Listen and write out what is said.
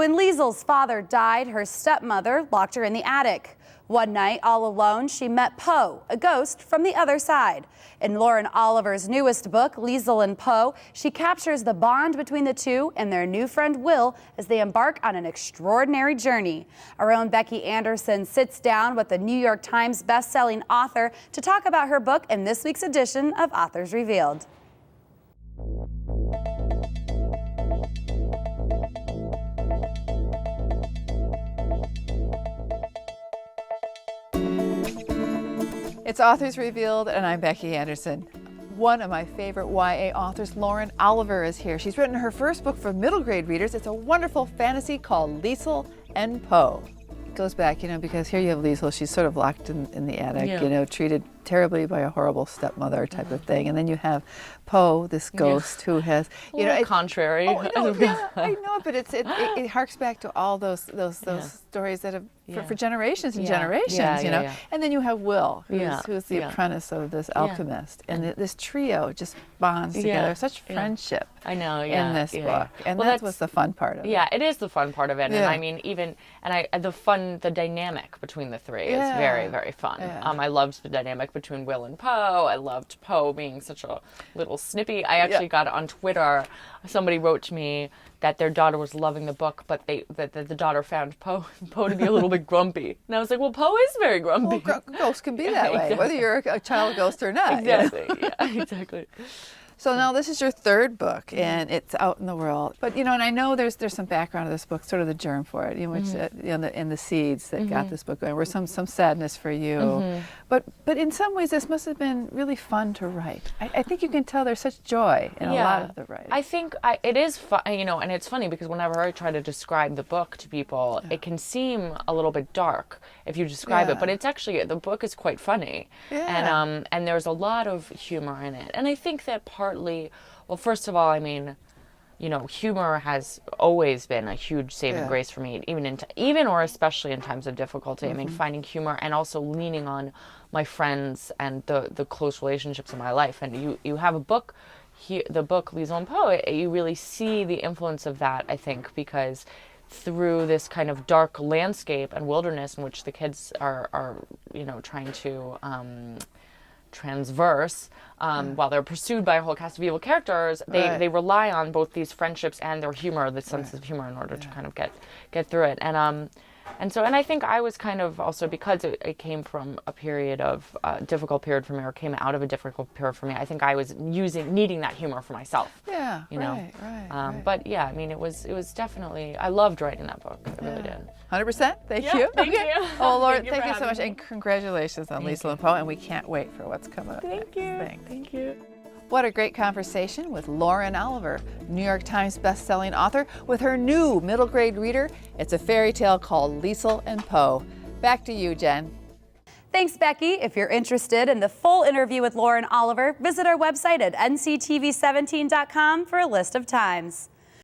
When Liesel's father died, her stepmother locked her in the attic. One night, all alone, she met Po, a ghost from the other side. In Lauren Oliver's newest book, Liesel and Po, she captures the bond between the two and their new friend Will as they embark on an extraordinary journey. Our own Becky Anderson sits down with the New York Times best-selling author to talk about her book in this week's edition of Authors Revealed. It's Authors Revealed, and I'm Becky Anderson. One of my favorite YA authors, Lauren Oliver, is here. She's written her first book for middle grade readers. It's a wonderful fantasy called Liesel and Po. It goes back, because here you have Liesel. She's sort of locked in the attic, treated terribly by a horrible stepmother type of thing. And then you have Po, this ghost who has, contrary. I know, but it harks back to all those stories that have for generations and generations, And then you have Will, who's the apprentice of this alchemist, and this trio just bonds together. Such friendship. I know, in this book, and that's what's the fun part of it. Yeah, it is the fun part of it, and I mean, the dynamic between the three is very, very fun. I loved the dynamic between Will and Po. I loved Po being such a little snippy. I actually got on Twitter, somebody wrote to me that their daughter was loving the book, but that the daughter found Po to be a little bit grumpy. And I was like, well, Po is very grumpy. Well, ghosts can be that way, whether you're a child ghost or not. Exactly, exactly. So now this is your third book, and it's out in the world. But and I know there's some background of this book, sort of the germ for it, which in the seeds that got this book going, were some sadness for you. But in some ways, this must have been really fun to write. I think you can tell there's such joy in a lot of the writing. I think it is fun, and it's funny because whenever I try to describe the book to people, it can seem a little bit dark if you describe it, but it's actually, the book is quite funny, and there's a lot of humor in it, and I think that well, first of all, I mean, humor has always been a huge saving grace for me, even or especially in times of difficulty. I mean, finding humor and also leaning on my friends and the close relationships in my life. And you have a book here, the book Liesel and Po, you really see the influence of that, I think, because through this kind of dark landscape and wilderness in which the kids are trying to transverse while they're pursued by a whole cast of evil characters, they rely on both these friendships and their humor, the sense of humor, in order to kind of get through it. And I think I was kind of also, because it came from a period of difficult period for me, or came out of a difficult period for me, I think I was needing that humor for myself. Right. But yeah, I mean, it was definitely, I loved writing that book. I really did. 100%. Thank you. Thank you. Oh, Lord, thank you so much, and congratulations on Liesel and Po, and we can't wait for what's coming up next. Thank you. What a great conversation with Lauren Oliver, New York Times best-selling author, with her new middle grade reader. It's a fairy tale called Liesel and Po. Back to you, Jen. Thanks, Becky. If you're interested in the full interview with Lauren Oliver, visit our website at nctv17.com for a list of times.